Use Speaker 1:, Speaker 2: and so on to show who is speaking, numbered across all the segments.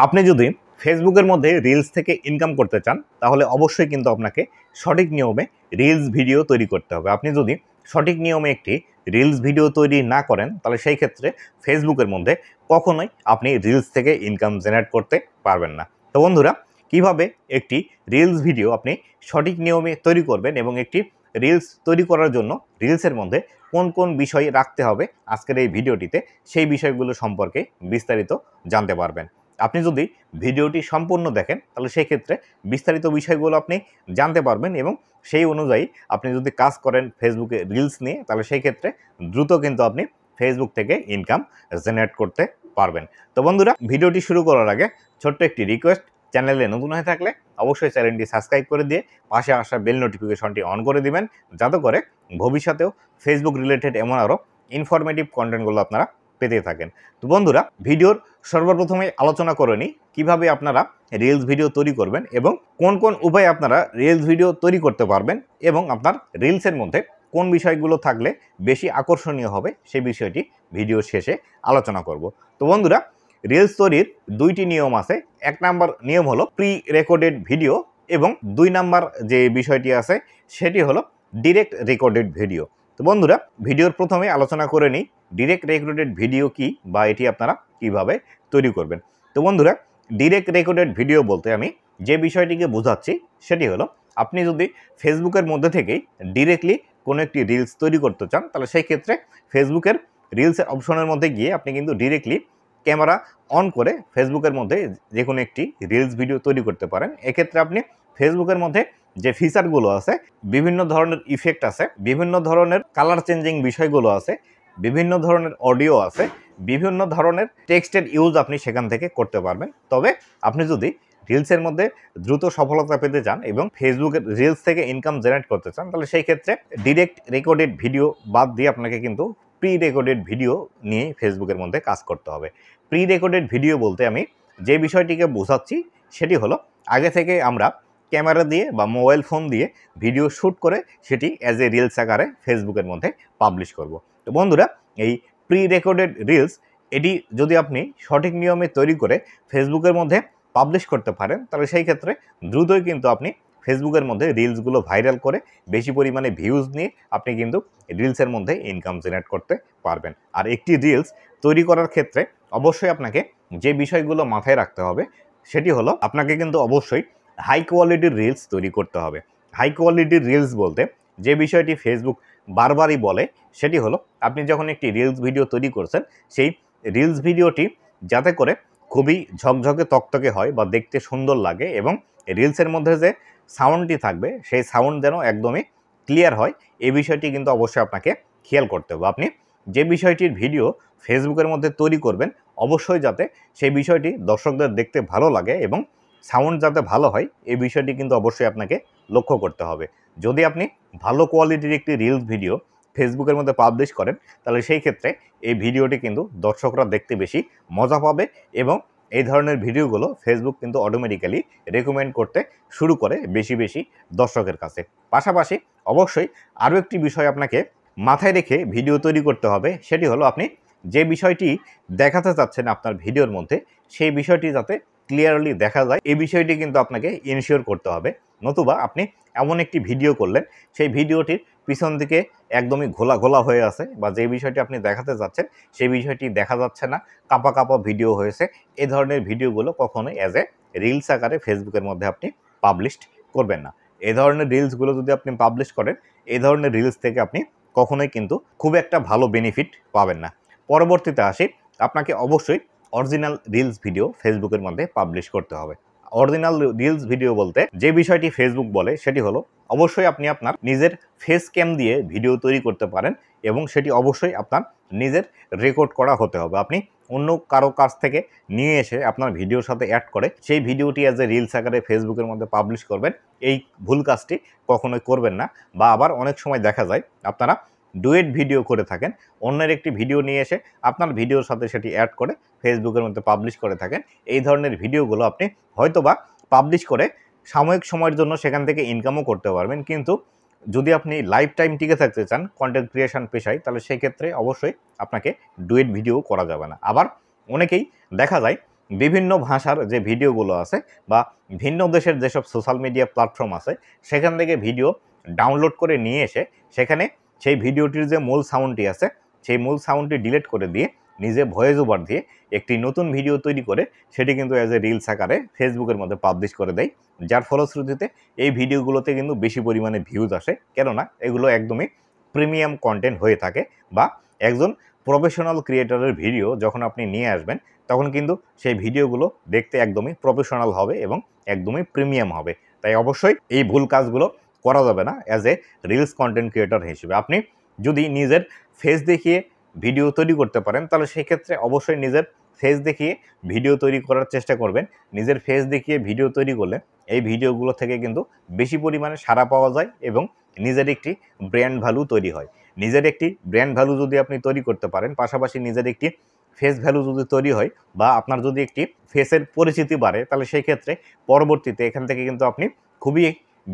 Speaker 1: আপনি যদি ফেসবুকের মধ্যে রিলস থেকে ইনকাম করতে চান তাহলে অবশ্যই কিন্তু আপনাকে সঠিক নিয়মে রিলস ভিডিও তৈরি করতে হবে। আপনি যদি সঠিক নিয়মে একটি রিলস ভিডিও তৈরি না করেন তাহলে সেই ক্ষেত্রে ফেসবুকের মধ্যে কখনোই আপনি রিলস থেকে ইনকাম জেনারেট করতে পারবেন না। তো বন্ধুরা, কিভাবে একটি রিলস ভিডিও আপনি সঠিক নিয়মে তৈরি করবেন এবং একটি রিলস তৈরি করার জন্য রিলসের মধ্যে কোন কোন বিষয় রাখতে হবে আজকের এই ভিডিওটিতে সেই বিষয়গুলো সম্পর্কে বিস্তারিত জানতে পারবেন। আপনি যদি ভিডিওটি সম্পূর্ণ দেখেন তাহলে সেই ক্ষেত্রে বিস্তারিত বিষয়গুলো আপনি জানতে পারবেন এবং সেই অনুযায়ী আপনি যদি কাজ করেন ফেসবুকে রিলস নিয়ে তাহলে সেই ক্ষেত্রে দ্রুত কিন্তু আপনি ফেসবুক থেকে ইনকাম জেনারেট করতে পারবেন। তো বন্ধুরা, ভিডিওটি শুরু করার আগে ছোট্ট একটি রিকোয়েস্ট, চ্যানেলে নতুন হয়ে থাকলে অবশ্যই চ্যানেলটি সাবস্ক্রাইব করে দিয়ে পাশে আসা বেল নোটিফিকেশনটি অন করে দিবেন, যাতে করে ভবিষ্যতেও ফেসবুক রিলেটেড এমন আরও ইনফরমেটিভ কন্টেন্টগুলো আপনারা পেতে থাকেন। তো বন্ধুরা, ভিডিওর সর্বপ্রথমে আলোচনা করে নিই কীভাবে আপনারা রিলস ভিডিও তৈরি করবেন এবং কোন কোন উপায়ে আপনারা রিলস ভিডিও তৈরি করতে পারবেন এবং আপনার রিলসের মধ্যে কোন বিষয়গুলো থাকলে বেশি আকর্ষণীয় হবে সেই বিষয়টি ভিডিও শেষে আলোচনা করব। তো বন্ধুরা, রিলস তৈরির দুইটি নিয়ম আছে। এক নাম্বার নিয়ম হলো প্রি রেকর্ডেড ভিডিও এবং দুই নাম্বার যে বিষয়টি আছে সেটি হলো ডিরেক্ট রেকর্ডেড ভিডিও। তো বন্ধুরা, ভিডিওর প্রথমে আলোচনা করে নিই ডিরেক্ট রেকর্ডেড ভিডিও কি বা এটি আপনারা কিভাবে তৈরি করবেন। তো বন্ধুরা, ডিরেক্ট রেকর্ডেড ভিডিও বলতে আমি যে বিষয়টিকে বোঝাচ্ছি সেটি হলো আপনি যদি ফেসবুকের মধ্যে থেকেই ডিরেক্টলি কোনো একটি রিলস তৈরি করতে চান তাহলে সেই ক্ষেত্রে ফেসবুকের রিলসের অপশনের মধ্যে গিয়ে আপনি কিন্তু ডিরেক্টলি ক্যামেরা অন করে ফেসবুকের মধ্যে যে কোনো একটি রিলস ভিডিও তৈরি করতে পারেন। এক্ষেত্রে আপনি ফেসবুকের মধ্যে যে ফিচারগুলো আছে, বিভিন্ন ধরনের ইফেক্ট আছে, বিভিন্ন ধরনের কালার চেঞ্জিং বিষয়গুলো আছে, বিভিন্ন ধরনের অডিও আছে, বিভিন্ন ধরনের টেক্সটের ইউজ আপনি সেখান থেকে করতে পারবেন। তবে আপনি যদি রিলসের মধ্যে দ্রুত সফলতা পেতে চান এবং ফেসবুকের রিলস থেকে ইনকাম জেনারেট করতে চান তাহলে সেই ক্ষেত্রে ডিরেক্ট রেকর্ডেড ভিডিও বাদ দিয়ে আপনাকে কিন্তু প্রি রেকর্ডেড ভিডিও নিয়ে ফেসবুকের মধ্যে কাজ করতে হবে। প্রি রেকর্ডেড ভিডিও বলতে আমি যে বিষয়টিকে বোঝাচ্ছি সেটি হলো আগে থেকে আমরা ক্যামেরা দিয়ে বা মোবাইল ফোন দিয়ে ভিডিও শ্যুট করে সেটি অ্যাজ এ রিলস আকারে ফেসবুকের মধ্যে পাবলিশ করব। তো বন্ধুরা, এই প্রি রেকর্ডেড রিলস এটি যদি আপনি সঠিক নিয়মে তৈরি করে ফেসবুকের মধ্যে পাবলিশ করতে পারেন তাহলে সেই ক্ষেত্রে দ্রুতই কিন্তু আপনি ফেসবুকের মধ্যে রিলসগুলো ভাইরাল করে বেশি পরিমাণে ভিউজ নিয়ে আপনি কিন্তু রিলসের মধ্যে ইনকাম জেনারেট করতে পারবেন। আর একটি রিলস তৈরি করার ক্ষেত্রে অবশ্যই আপনাকে যে বিষয়গুলো মাথায় রাখতে হবে সেটি হলো আপনাকে কিন্তু অবশ্যই হাই কোয়ালিটির রিলস তৈরি করতে হবে। হাই কোয়ালিটির রিলস বলতে যে বিষয়টি ফেসবুক বারবারই বলে সেটি হলো আপনি যখন একটি রিলস ভিডিও তৈরি করছেন সেই রিলস ভিডিওটি যাতে করে খুবই ঝকঝকে তকতকে হয় বা দেখতে সুন্দর লাগে এবং রিলসের মধ্যে যে সাউন্ডটি থাকবে সেই সাউন্ড যেন একদমই ক্লিয়ার হয়, এই বিষয়টি কিন্তু অবশ্যই আপনাকে খেয়াল করতে হবে। আপনি যে বিষয়টির ভিডিও ফেসবুকের মধ্যে তৈরি করবেন অবশ্যই যাতে সেই বিষয়টি দর্শকদের দেখতে ভালো লাগে এবং সাউন্ড যাতে ভালো হয় এই বিষয়টি কিন্তু অবশ্যই আপনাকে লক্ষ্য করতে হবে। যদি আপনি ভালো কোয়ালিটির একটি রিলস ভিডিও ফেসবুকের মধ্যে পাবলিশ করেন তাহলে সেই ক্ষেত্রে এই ভিডিওটি কিন্তু দর্শকরা দেখতে বেশি মজা পাবে এবং এই ধরনের ভিডিওগুলো ফেসবুক কিন্তু অটোমেটিক্যালি রেকমেন্ড করতে শুরু করে বেশি বেশি দর্শকের কাছে। পাশাপাশি অবশ্যই আরও একটি বিষয় আপনাকে মাথায় রেখে ভিডিও তৈরি করতে হবে, সেটি হলো আপনি যে বিষয়টি দেখাতে চাচ্ছেন আপনার ভিডিওর মধ্যে সেই বিষয়টি যাতে ক্লিয়ারলি দেখা যায় এই বিষয়টি কিন্তু আপনাকে ইনশিওর করতে হবে। নতুবা আপনি এমন একটি ভিডিও করলেন সেই ভিডিওটির পিছন দিকে একদমই ঘোলা ঘোলা হয়ে আছে বা যে বিষয়টি আপনি দেখাতে যাচ্ছেন সেই বিষয়টি দেখা যাচ্ছে না, কাঁপা কাঁপা ভিডিও হয়েছে, এই ধরনের ভিডিওগুলো কখনোই অ্যাজ এ রিলস আকারে ফেসবুকের মধ্যে আপনি পাবলিশড করবেন না। এই ধরনের রিলসগুলো যদি আপনি পাবলিশ করেন এই ধরনের রিলস থেকে আপনি কখনোই কিন্তু খুব একটা ভালো বেনিফিট পাবেন না। পরবর্তীতে আসি, আপনাকে অবশ্যই অরিজিনাল রিলস ভিডিও ফেসবুকের মধ্যে পাবলিশ করতে হবে। অরিজিনাল রিলস ভিডিও বলতে যে বিষয়টি ফেসবুক বলে সেটি হলো অবশ্যই আপনি আপনার নিজের ফেস ক্যাম দিয়ে ভিডিও তৈরি করতে পারেন এবং সেটি অবশ্যই আপনার নিজের রেকর্ড করা হতে হবে। আপনি অন্য কারো কাছ থেকে নিয়ে এসে আপনার ভিডিওর সাথে অ্যাড করে সেই ভিডিওটি অ্যাজ এ রিলস আকারে ফেসবুকের মধ্যে পাবলিশ করবেন, এই ভুল কাজটি কখনোই করবেন না। বা আবার অনেক সময় দেখা যায় আপনারা ডুয়েট ভিডিও করে থাকেন, অন্যের একটি ভিডিও নিয়ে এসে আপনার ভিডিওর সাথে সেটি অ্যাড করে ফেসবুকের মধ্যে পাবলিশ করে থাকেন। এই ধরনের ভিডিওগুলো আপনি হয়তোবা পাবলিশ করে সাময়িক সময়ের জন্য সেখান থেকে ইনকামও করতে পারবেন, কিন্তু যদি আপনি লাইফ টাইম টিকে থাকতে চান কন্টেন্ট ক্রিয়েশন পেশায় তাহলে সেই ক্ষেত্রে অবশ্যই আপনাকে ডুয়েট ভিডিও করা যাবে না। আবার অনেকেই দেখা যায় বিভিন্ন ভাষার যে ভিডিওগুলো আছে বা ভিন্ন দেশের যেসব সোশ্যাল মিডিয়া প্ল্যাটফর্ম আছে সেখান থেকে ভিডিও ডাউনলোড করে নিয়ে এসে সেখানে সেই ভিডিওটির যে মূল সাউন্ডটি আছে সেই মূল সাউন্ডটি ডিলিট করে দিয়ে নিজে ভয়েস ওভার দিয়ে একটি নতুন ভিডিও তৈরি করে সেটি কিন্তু অ্যাজ এ রিলস আকারে ফেসবুকের মধ্যে পাবলিশ করে দেয়, যার ফলশ্রুতিতে এই ভিডিওগুলোতে কিন্তু বেশি পরিমাণে ভিউজ আসে। কেননা এগুলো একদমই প্রিমিয়াম কন্টেন্ট হয়ে থাকে বা একজন প্রফেশনাল ক্রিয়েটরের ভিডিও যখন আপনি নিয়ে আসবেন তখন কিন্তু সেই ভিডিওগুলো দেখতে একদমই প্রফেশনাল হবে এবং একদমই প্রিমিয়াম হবে। তাই অবশ্যই এই ভুল কাজগুলো করা যাবে না as a reels content creator হিসেবে। আপনি যদি নিজের ফেস দেখিয়ে ভিডিও তৈরি করতে পারেন তাহলে সেক্ষেত্রে অবশ্যই নিজের ফেস দেখিয়ে ভিডিও তৈরি করার চেষ্টা করবেন। নিজের ফেস দেখিয়ে ভিডিও তৈরি করলে এই ভিডিওগুলো থেকে কিন্তু বেশি পরিমাণে সাড়া পাওয়া যায় এবং নিজের একটি ব্র্যান্ড ভ্যালু তৈরি হয়। নিজের একটি ব্র্যান্ড ভ্যালু যদি আপনি তৈরি করতে পারেন, পাশাপাশি নিজের একটি ফেস ভ্যালু যদি তৈরি হয় বা আপনার যদি একটি ফেসের পরিচিতি বাড়ে তাহলে সেই ক্ষেত্রে পরবর্তীতে এখান থেকে কিন্তু আপনি খুবই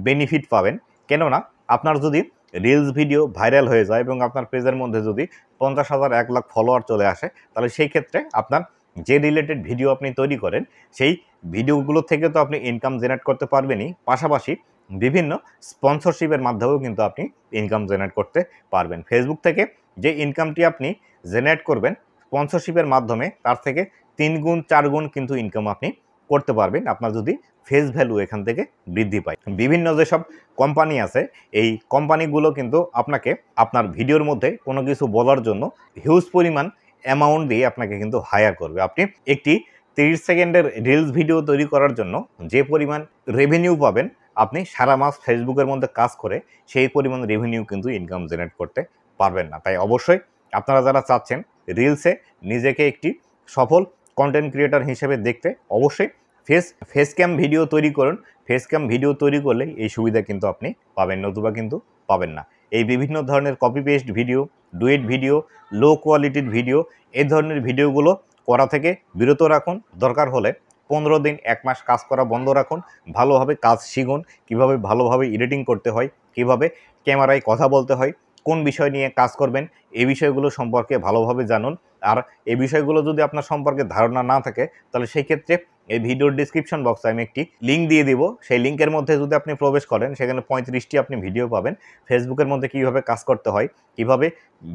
Speaker 1: বেনিফিট পাবেন। কেননা আপনার যদি রিলস ভিডিও ভাইরাল হয়ে যায় এবং আপনার পেজের মধ্যে যদি 50,000 1 লাখ ফলোয়ার চলে আসে তাহলে সেই ক্ষেত্রে আপনার যে রিলেটেড ভিডিও আপনি তৈরি করেন সেই ভিডিওগুলো থেকে তো আপনি ইনকাম জেনারেট করতে পারবেনই, পাশাপাশি বিভিন্ন স্পন্সরশিপের মাধ্যমেও কিন্তু আপনি ইনকাম জেনারেট করতে পারবেন। ফেসবুক থেকে যে ইনকামটি আপনি জেনারেট করবেন স্পন্সরশিপের মাধ্যমে তার থেকে 3 গুণ 4 গুণ কিন্তু ইনকাম আপনি করতে পারবেন আপনার যদি ফেস ভ্যালু এখান থেকে বৃদ্ধি পায়। বিভিন্ন যেসব কোম্পানি আছে এই কোম্পানিগুলো কিন্তু আপনাকে আপনার ভিডিওর মধ্যে কোনো কিছু বলার জন্য হিউজ পরিমাণ অ্যামাউন্ট দিয়ে আপনাকে কিন্তু হায়ার করবে। আপনি একটি 30 সেকেন্ডের রিলস ভিডিও তৈরি করার জন্য যে পরিমাণ রেভিনিউ পাবেন আপনি সারা মাস ফেসবুকের মধ্যে কাজ করে সেই পরিমাণ রেভিনিউ কিন্তু ইনকাম জেনারেট করতে পারবেন না। তাই অবশ্যই আপনারা যারা চাচ্ছেন রিলসে নিজেকে একটি সফল কন্টেন্ট ক্রিয়েটর হিসেবে দেখতে অবশ্যই ফেস ক্যাম ভিডিও তৈরি করুন। ফেস ক্যাম ভিডিও তৈরি করলে এই সুবিধা কিন্তু আপনি পাবেন, নতুবা কিন্তু পাবেন না। এই বিভিন্ন ধরনের copy paste video, duet video, low কোয়ালিটির ভিডিও এই ধরনের ভিডিওগুলো করা থেকে বিরত রাখুন। দরকার হলে 15 দিন 1 মাস কাজ করা বন্ধ রাখুন। ভালোভাবে কাজ শিখুন, কীভাবে ভালোভাবে এডিটিং করতে হয়, কীভাবে ক্যামেরায় কথা বলতে হয়, কোন বিষয় নিয়ে কাজ করবেন এই বিষয়গুলো সম্পর্কে ভালোভাবে জানুন। আর এই বিষয়গুলো যদি আপনার সম্পর্কে ধারণা না থাকে তাহলে সেই ক্ষেত্রে এই ভিডিওর ডিসক্রিপশন বক্সে আমি একটি লিঙ্ক দিয়ে দিব। সেই লিঙ্কের মধ্যে যদি আপনি প্রবেশ করেন সেখানে 35টি আপনি ভিডিও পাবেন ফেসবুকের মধ্যে কীভাবে কাজ করতে হয়, কীভাবে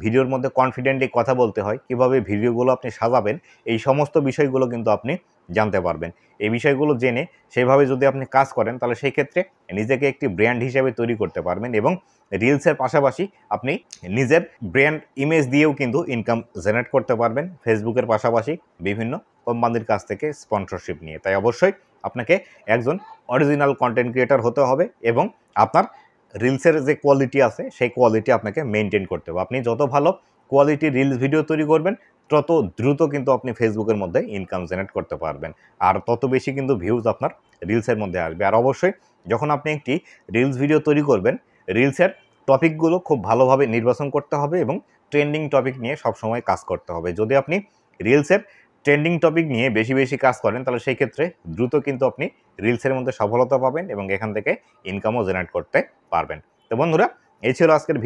Speaker 1: ভিডিওর মধ্যে কনফিডেন্টলি কথা বলতে হয়, কীভাবে ভিডিওগুলো আপনি সাজাবেন, এই সমস্ত বিষয়গুলো কিন্তু আপনি জানতে পারবেন। এই বিষয়গুলো জেনে সেভাবে যদি আপনি কাজ করেন তাহলে সেই ক্ষেত্রে নিজেকে একটি ব্র্যান্ড হিসেবে তৈরি করতে পারবেন এবং রিলসের পাশাপাশি আপনি নিজের ব্র্যান্ড ইমেজ দিয়েও কিন্তু ইনকাম জেনারেট করতে পারবেন ফেসবুকের পাশাপাশি বিভিন্ন কোম্পানির কাছ থেকে স্পন্সরশিপ নিয়ে। তাই অবশ্যই আপনাকে একজন অরিজিনাল কন্টেন্ট ক্রিয়েটর হতে হবে এবং আপনার রিলসের যে কোয়ালিটি আছে সেই কোয়ালিটি আপনাকে মেনটেন করতে হবে। আপনি যত ভালো কোয়ালিটি রিলস ভিডিও তৈরি করবেন তত দ্রুত কিন্তু আপনি ফেসবুকের মধ্যে ইনকাম জেনারেট করতে পারবেন আর তত বেশি কিন্তু ভিউজ আপনার রিলসের মধ্যে আসবে। আর অবশ্যই যখন আপনি একটি রিলস ভিডিও তৈরি করবেন রিলসের টপিকগুলো খুব ভালোভাবে নির্বাচন করতে হবে এবং ট্রেন্ডিং টপিক নিয়ে সবসময় কাজ করতে হবে। যদি আপনি রিলসের ট্রেন্ডিং টপিক নিয়ে বেশি বেশি কাজ করেন তাহলে সেই ক্ষেত্রে দ্রুত কিন্তু আপনি রিলসের মধ্যে সফলতা পাবেন এবং এখান থেকে ইনকামও জেনারেট করতে পারবেন। তো বন্ধুরা এই ছিল আজকের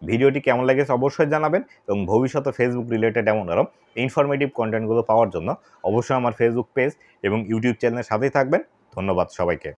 Speaker 1: ভিডিওটি কেমন লেগেছে অবশ্যই জানাবেন এবং ভবিষ্যতে ফেসবুক রিলেটেড এমন আরও ইনফরমেটিভ কন্টেন্টগুলো পাওয়ার জন্য অবশ্যই আমার ফেসবুক পেজ এবং ইউটিউব চ্যানেলের সাথেই থাকবেন। ধন্যবাদ সবাইকে।